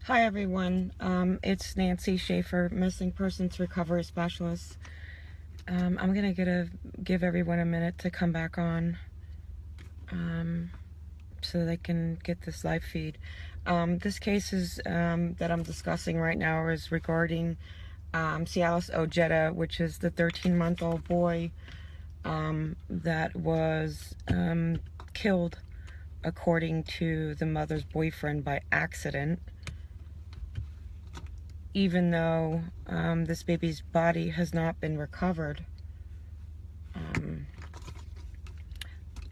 Hi everyone, it's Nancy Schaefer, Missing Persons Recovery Specialist. I'm gonna give everyone a minute to come back on so they can get this live feed. This case that I'm discussing right now is regarding Silas Ojeda, which is the 13-month-old boy that was killed, according to the mother's boyfriend, by accident. Even though this baby's body has not been recovered,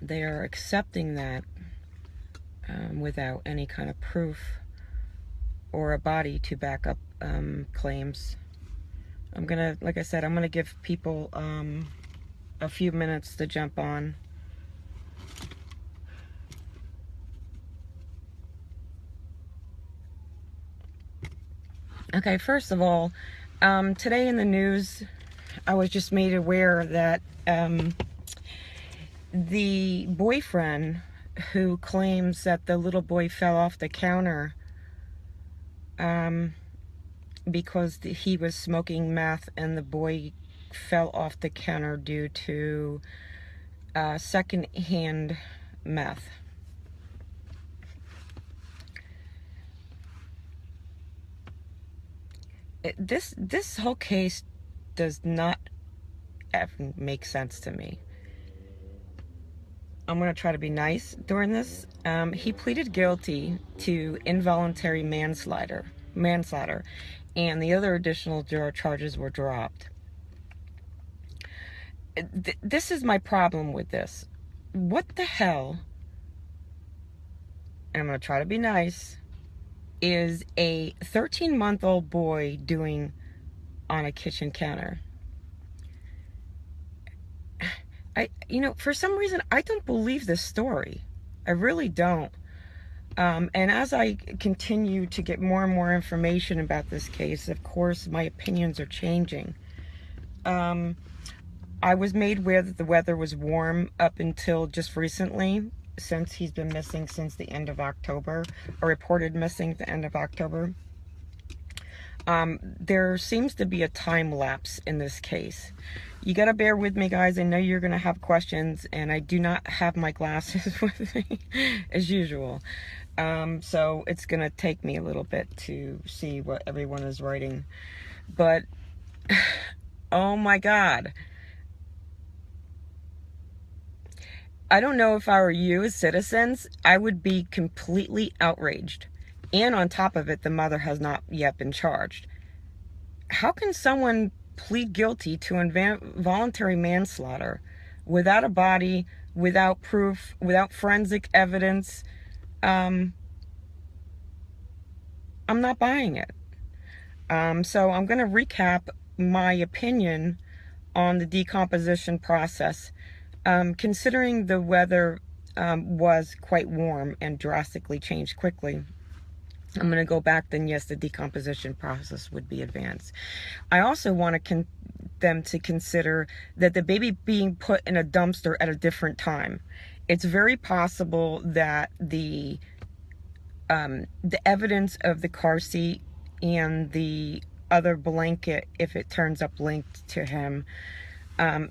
they are accepting that without any kind of proof or a body to back up claims. Like I said, I'm gonna give people a few minutes to jump on. Okay, first of all, today in the news, I was just made aware that the boyfriend who claims that the little boy fell off the counter because he was smoking meth and the boy fell off the counter due to second-hand meth. This whole case does not make sense to me. I'm going to try to be nice during this. He pleaded guilty to involuntary manslaughter, and the other additional charges were dropped. This is my problem with this. What the hell, and I'm going to try to be nice, is a 13-month-old boy doing on a kitchen counter? For some reason, I don't believe this story. I really don't. And as I continue to get more and more information about this case, of course, my opinions are changing. I was made aware that the weather was warm up until just recently, since he's been missing since the end of October, or reported missing at the end of October. There seems to be a time lapse in this case. You gotta bear with me, guys. I know you're gonna have questions, and I do not have my glasses with me as usual. So it's gonna take me a little bit to see what everyone is writing. But, oh my God. I don't know if I were you as citizens, I would be completely outraged. And on top of it, the mother has not yet been charged. How can someone plead guilty to involuntary manslaughter without a body, without proof, without forensic evidence? I'm not buying it. So I'm going to recap my opinion on the decomposition process. Considering the weather was quite warm and drastically changed quickly, I'm going to go back, then yes, the decomposition process would be advanced. I also want them to consider that the baby being put in a dumpster at a different time. It's very possible that the evidence of the car seat and the other blanket, if it turns up linked to him,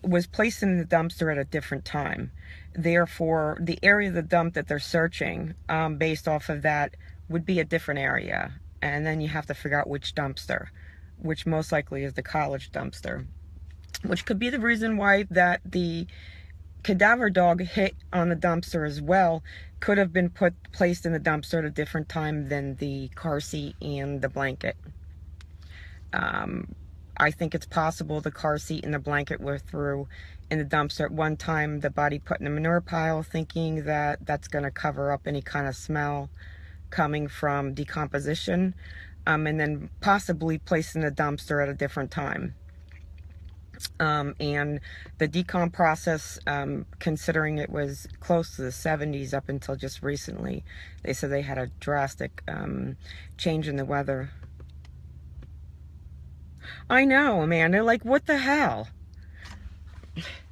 was placed in the dumpster at a different time. Therefore, the area of the dump that they're searching, based off of that, would be a different area. And then you have to figure out which dumpster, which most likely is the college dumpster, which could be the reason why that the cadaver dog hit on the dumpster as well could have been placed in the dumpster at a different time than the car seat and the blanket. I think it's possible the car seat and the blanket were through in the dumpster at one time, the body put in a manure pile, thinking that that's going to cover up any kind of smell coming from decomposition, and then possibly placed in the dumpster at a different time. And the decom process, considering it was close to the 70s up until just recently, they said they had a drastic change in the weather. I know, Amanda, like, what the hell?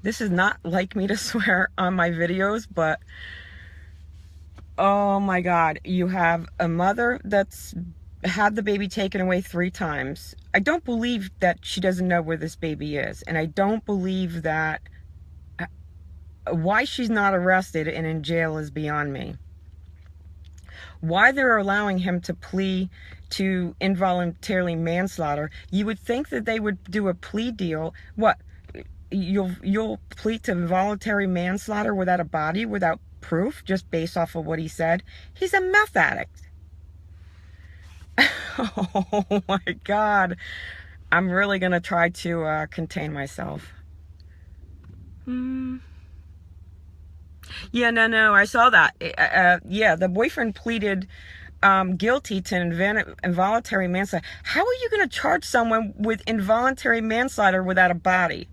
This is not like me to swear on my videos, but oh my God, you have a mother that's had the baby taken away 3 times. I don't believe that she doesn't know where this baby is. And I don't believe that why she's not arrested and in jail is beyond me. Why they're allowing him to plea to involuntarily manslaughter, you would think that they would do a plea deal. What? You'll plead to involuntary manslaughter without a body, without proof, just based off of what he said? He's a meth addict. Oh my God. I'm really going to try to contain myself. Yeah, no, I saw that. Yeah, the boyfriend pleaded guilty to involuntary manslaughter. How are you going to charge someone with involuntary manslaughter without a body?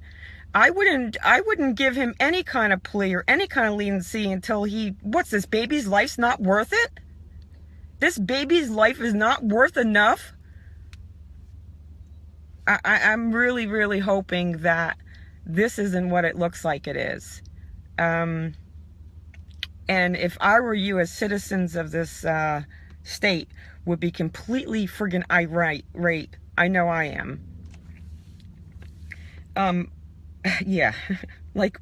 I wouldn't give him any kind of plea or any kind of leniency until what's this baby's life's not worth it? This baby's life is not worth enough? I'm really, really hoping that this isn't what it looks like it is. And if I were you, as citizens of this state, would be completely friggin' irate. I know I am. Yeah, like,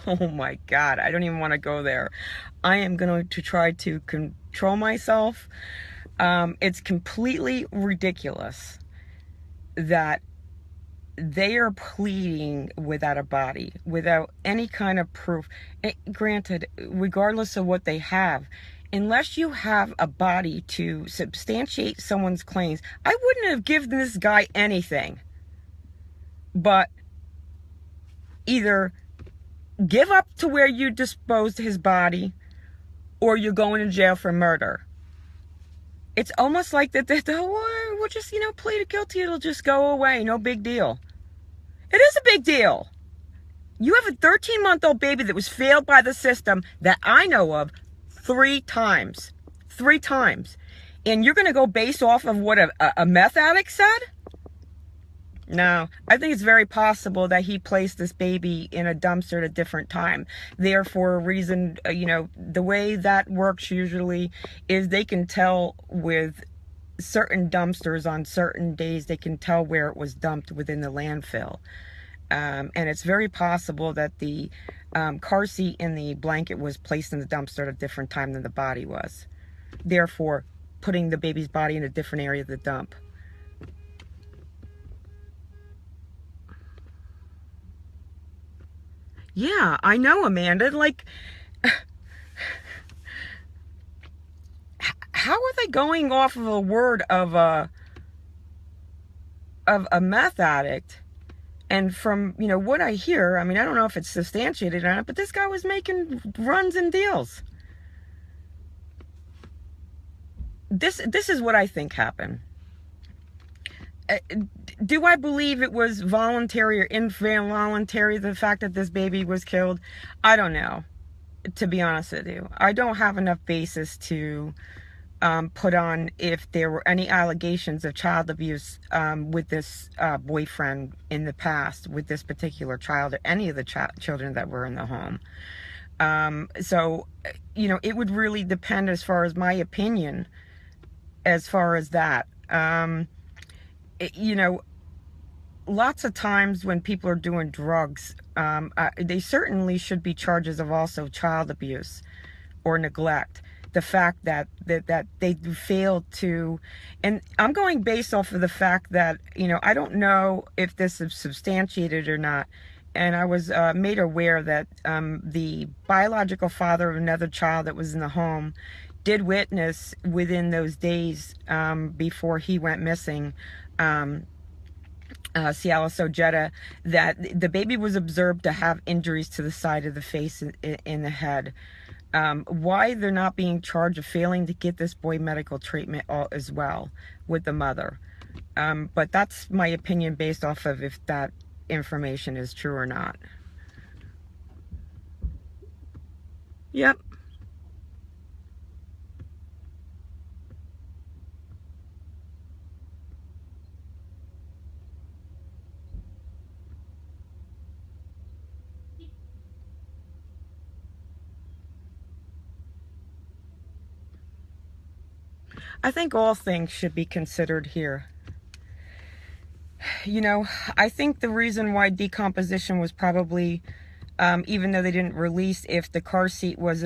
oh my God, I don't even want to go there. I am going to try to control myself. It's completely ridiculous that they are pleading without a body, without any kind of proof. Granted, regardless of what they have, unless you have a body to substantiate someone's claims, I wouldn't have given this guy anything. But either give up to where you disposed his body, or you're going to jail for murder. It's almost like that we'll just, plead guilty, it'll just go away, no big deal. It is a big deal. You have a 13-month-old baby that was failed by the system that I know of 3 times. 3 times. And you're going to go based off of what a meth addict said? No, I think it's very possible that he placed this baby in a dumpster at a different time. Therefore, a reason, the way that works usually is they can tell with certain dumpsters on certain days, they can tell where it was dumped within the landfill. And it's very possible that the car seat and the blanket was placed in the dumpster at a different time than the body was. Therefore, putting the baby's body in a different area of the dump. Yeah, I know, Amanda. Like, how are they going off of a word of a meth addict? And from, what I hear, I mean, I don't know if it's substantiated or not, but this guy was making runs and deals. This is what I think happened. Do I believe it was voluntary or involuntary, the fact that this baby was killed? I don't know, to be honest with you. I don't have enough basis to put on if there were any allegations of child abuse with this boyfriend in the past, with this particular child or any of the children that were in the home. So, it would really depend as far as my opinion, as far as that. Lots of times when people are doing drugs, they certainly should be charges of also child abuse or neglect. The fact that they failed to, and I'm going based off of the fact that, I don't know if this is substantiated or not, and I was made aware that the biological father of another child that was in the home did witness within those days before he went missing, Silas, Ojeda, that the baby was observed to have injuries to the side of the face and in the head. Why they're not being charged of failing to get this boy medical treatment as well with the mother. But that's my opinion based off of if that information is true or not. Yep. I think all things should be considered here. You know, I think the reason why decomposition was probably, even though they didn't release if the car seat was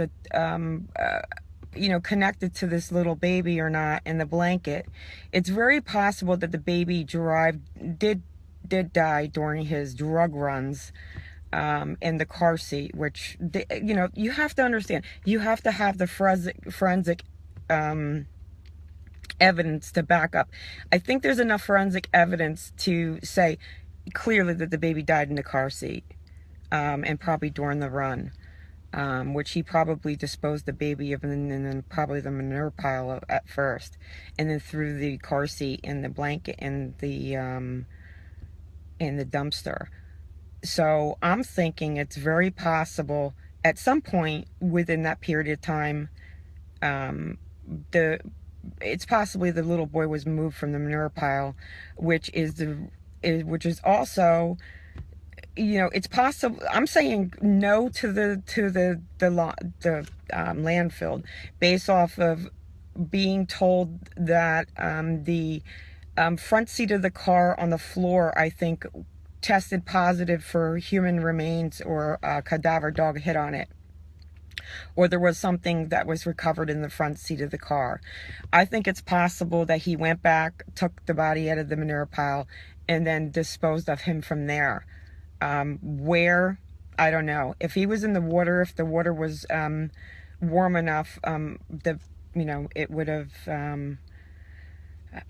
connected to this little baby or not in the blanket, it's very possible that the baby did die during his drug runs in the car seat, which, you have to understand, you have to have the forensic evidence to back up. I think there's enough forensic evidence to say clearly that the baby died in the car seat, and probably during the run, which he probably disposed the baby of, and then probably the manure pile at first, and then threw the car seat in the blanket in the dumpster. So I'm thinking it's very possible at some point within that period of time, it's possibly the little boy was moved from the manure pile, which is also, it's possible. I'm saying no to the landfill, based off of being told that the front seat of the car on the floor, I think, tested positive for human remains, or a cadaver dog hit on it, or there was something that was recovered in the front seat of the car. I think it's possible that he went back, took the body out of the manure pile, and then disposed of him from there. Where, I don't know. If he was in the water, if the water was warm enough, it would have,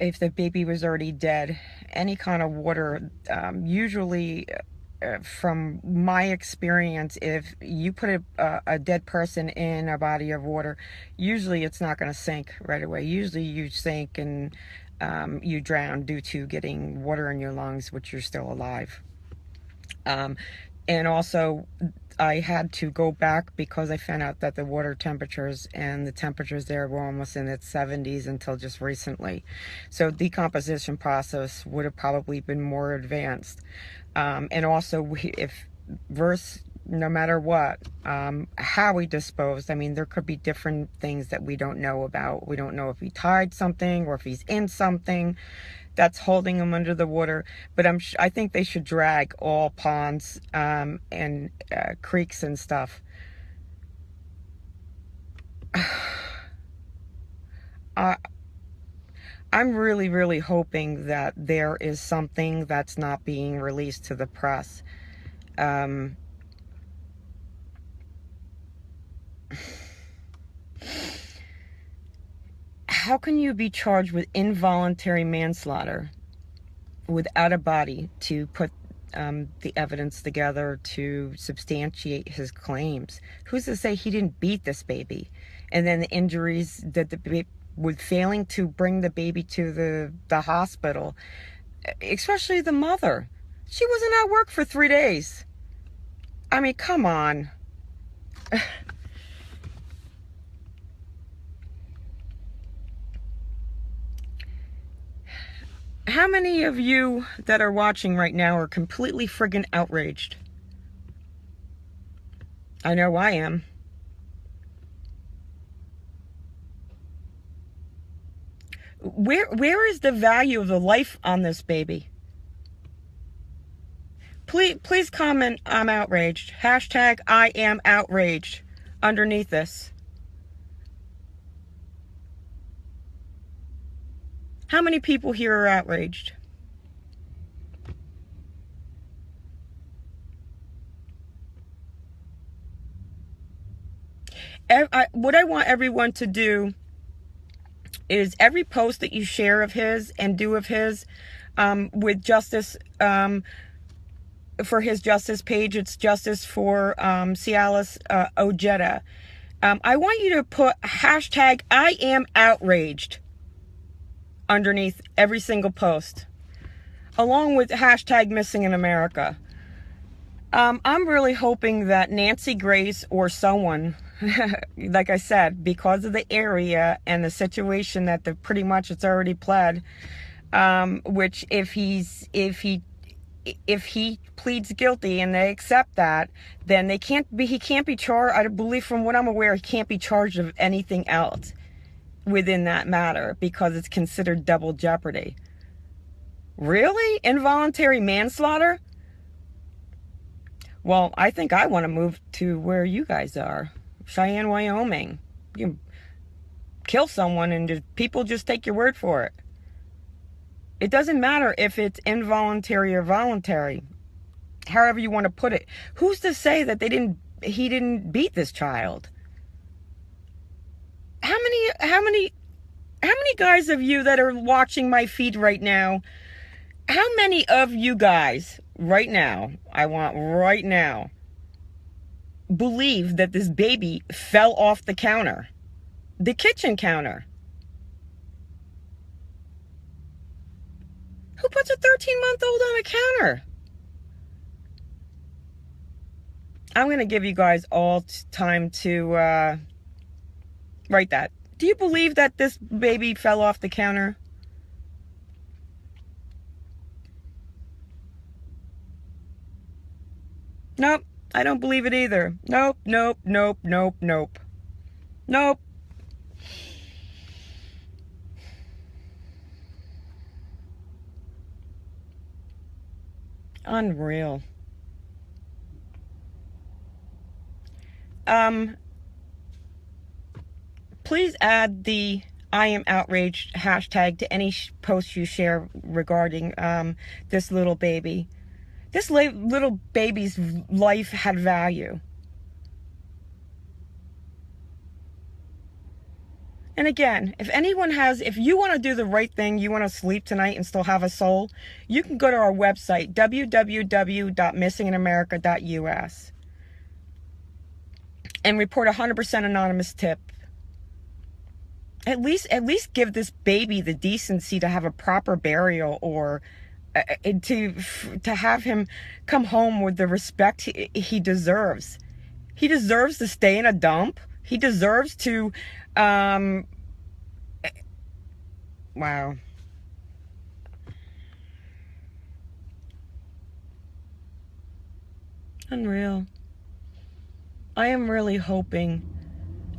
if the baby was already dead, any kind of water, usually, from my experience, if you put a dead person in a body of water, usually it's not going to sink right away. Usually you sink and you drown due to getting water in your lungs, which you're still alive. And also, I had to go back because I found out that the water temperatures and the temperatures there were almost in its 70s until just recently. So decomposition process would have probably been more advanced. And also, no matter what, how we disposed, I mean, there could be different things that we don't know about. We don't know if he tied something or if he's in something that's holding him under the water. But I think they should drag all ponds and creeks and stuff. I'm really, really hoping that there is something that's not being released to the press. How can you be charged with involuntary manslaughter without a body to put the evidence together to substantiate his claims? Who's to say he didn't beat this baby? And then the injuries that with failing to bring the baby to the hospital, especially the mother. She wasn't at work for 3 days. I mean, come on. How many of you that are watching right now are completely friggin' outraged? I know I am. Where is the value of the life on this baby? Please comment, I'm outraged. Hashtag I am outraged underneath this. How many people here are outraged? What I want everyone to do is every post that you share of his and do of his with justice, for his justice page, it's justice for Silas Ojeda. I want you to put hashtag I am outraged underneath every single post, along with hashtag missing in America. I'm really hoping that Nancy Grace or someone, like I said, because of the area and the situation that pretty much it's already pled, which if he pleads guilty and they accept that, then he can't be charged. I believe, from what I'm aware, he can't be charged of anything else. within that matter because it's considered double jeopardy. Really? Involuntary manslaughter? Well, I think I want to move to where you guys are. Cheyenne, Wyoming. You can kill someone and people just take your word for it. It doesn't matter if it's involuntary or voluntary. However you want to put it. Who's to say that he didn't beat this child? How many guys of you that are watching my feed right now, how many of you guys right now, I want right now, believe that this baby fell off the counter, the kitchen counter? Who puts a 13-month-old on a counter? I'm going to give you guys all time to write that. Do you believe that this baby fell off the counter? Nope, I don't believe it either. Nope, nope, nope, nope, nope. Nope. Unreal. Please add the I am outraged hashtag to any post you share regarding this little baby. This little baby's life had value. And again, if you want to do the right thing, you want to sleep tonight and still have a soul, you can go to our website, www.missinginamerica.us, and report a 100% anonymous tip. At least give this baby the decency to have a proper burial, or to have him come home with the respect he deserves. He deserves to stay in a dump. He deserves to wow. Unreal. I am really hoping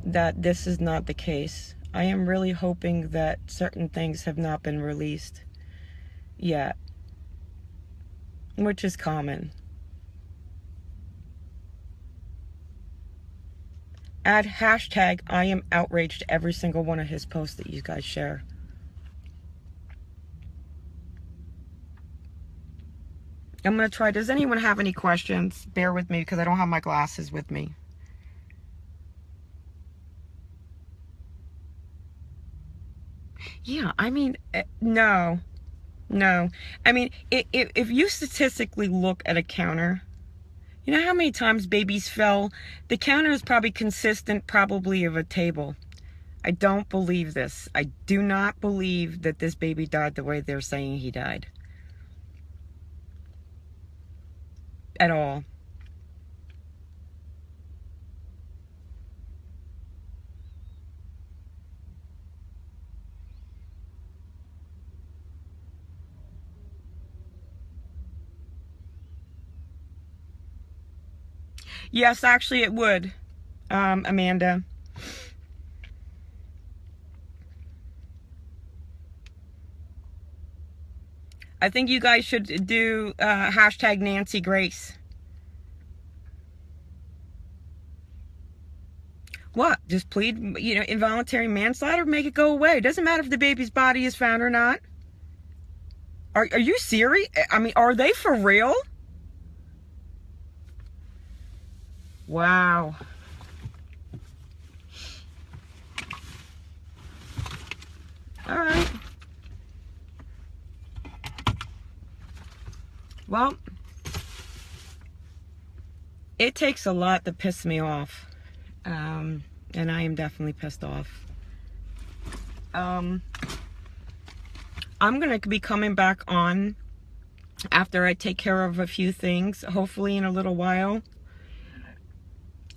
that this is not the case. I am really hoping that certain things have not been released yet, which is common. Add hashtag I am outraged to every single one of his posts that you guys share. I'm going to try. Does anyone have any questions? Bear with me because I don't have my glasses with me. Yeah, I mean, no. I mean, if you statistically look at a counter, you know how many times babies fell? The counter is probably consistent, probably of a table. I don't believe this. I do not believe that this baby died the way they're saying he died. At all. Yes, actually it would, Amanda. I think you guys should do hashtag Nancy Grace. What? Just plead, involuntary manslaughter? Make it go away. It doesn't matter if the baby's body is found or not. Are you serious? I mean, are they for real? Wow. All right. Well, it takes a lot to piss me off. And I am definitely pissed off. I'm going to be coming back on after I take care of a few things, hopefully in a little while.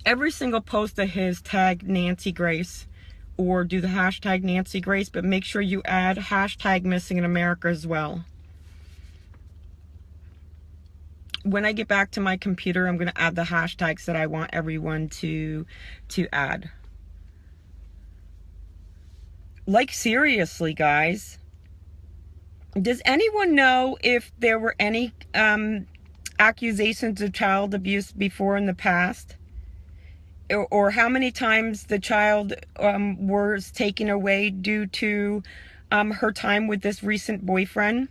Every single post of his, tag Nancy Grace or do the hashtag Nancy Grace, but make sure you add hashtag Missing in America as well. When I get back to my computer, I'm going to add the hashtags that I want everyone to add. Like, seriously, guys. Does anyone know if there were any accusations of child abuse before in the past? Or how many times the child was taken away due to her time with this recent boyfriend?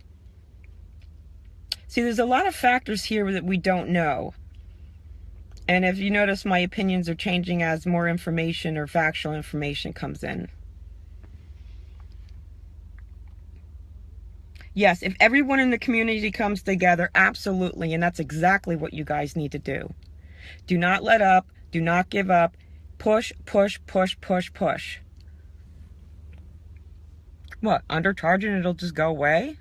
See, there's a lot of factors here that we don't know. And if you notice, my opinions are changing as more information or factual information comes in. Yes, if everyone in the community comes together, absolutely. And that's exactly what you guys need to do. Do not let up. Do not give up. Push, push, push, push, push. What, undercharging it'll just go away?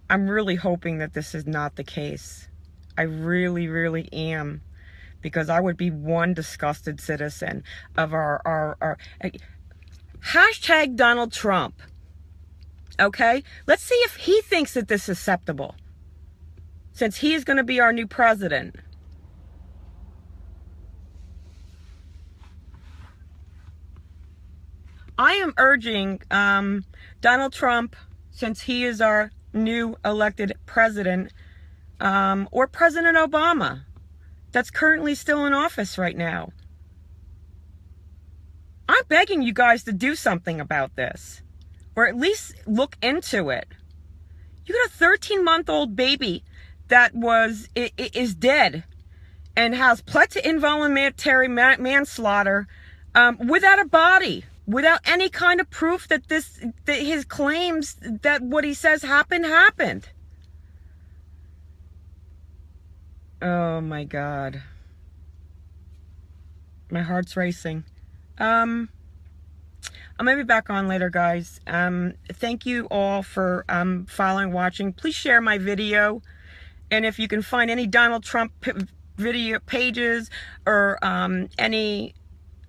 I'm really hoping that this is not the case. I really, really am. Because I would be one disgusted citizen of our hashtag Donald Trump. Okay? Let's see if he thinks that this is acceptable. Since he is going to be our new president. I am urging Donald Trump, since he is our new elected president, or President Obama, that's currently still in office right now. I'm begging you guys to do something about this, or at least look into it. You got a 13-month-old baby that is dead and has pled to involuntary manslaughter without a body, without any kind of proof that his claims that what he says happened. Oh my God. My heart's racing. I'm gonna be back on later, guys. Thank you all for following, watching. Please share my video. And if you can find any Donald Trump video pages or any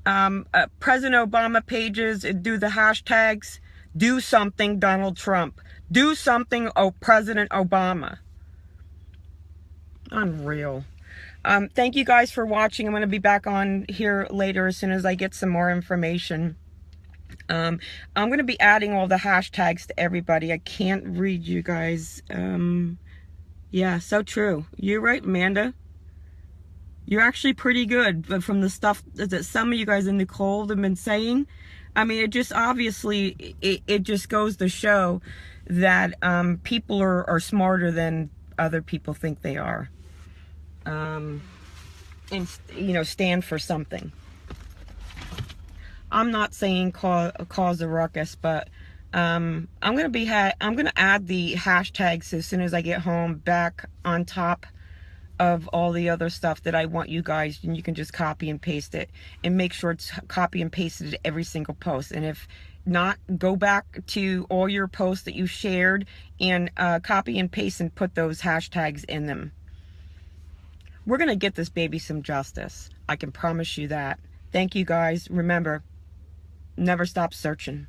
President Obama pages, do the hashtags. Do something, Donald Trump. Do something, President Obama. Unreal. Thank you guys for watching. I'm going to be back on here later as soon as I get some more information. I'm going to be adding all the hashtags to everybody. I can't read you guys. Yeah, so true. You're right, Amanda. You're actually pretty good, but from the stuff that some of you guys in the cold have been saying, I mean, it just obviously, it just goes to show that people are smarter than other people think they are. And, you know, stand for something. I'm not saying cause a ruckus, but I'm gonna add the hashtags as soon as I get home back on top of all the other stuff that I want you guys, and you can just copy and paste it and make sure it's copy and pasted to every single post. And if not, go back to all your posts that you shared and copy and paste and put those hashtags in them. We're gonna get this baby some justice. I can promise you that. Thank you guys. Remember, never stop searching.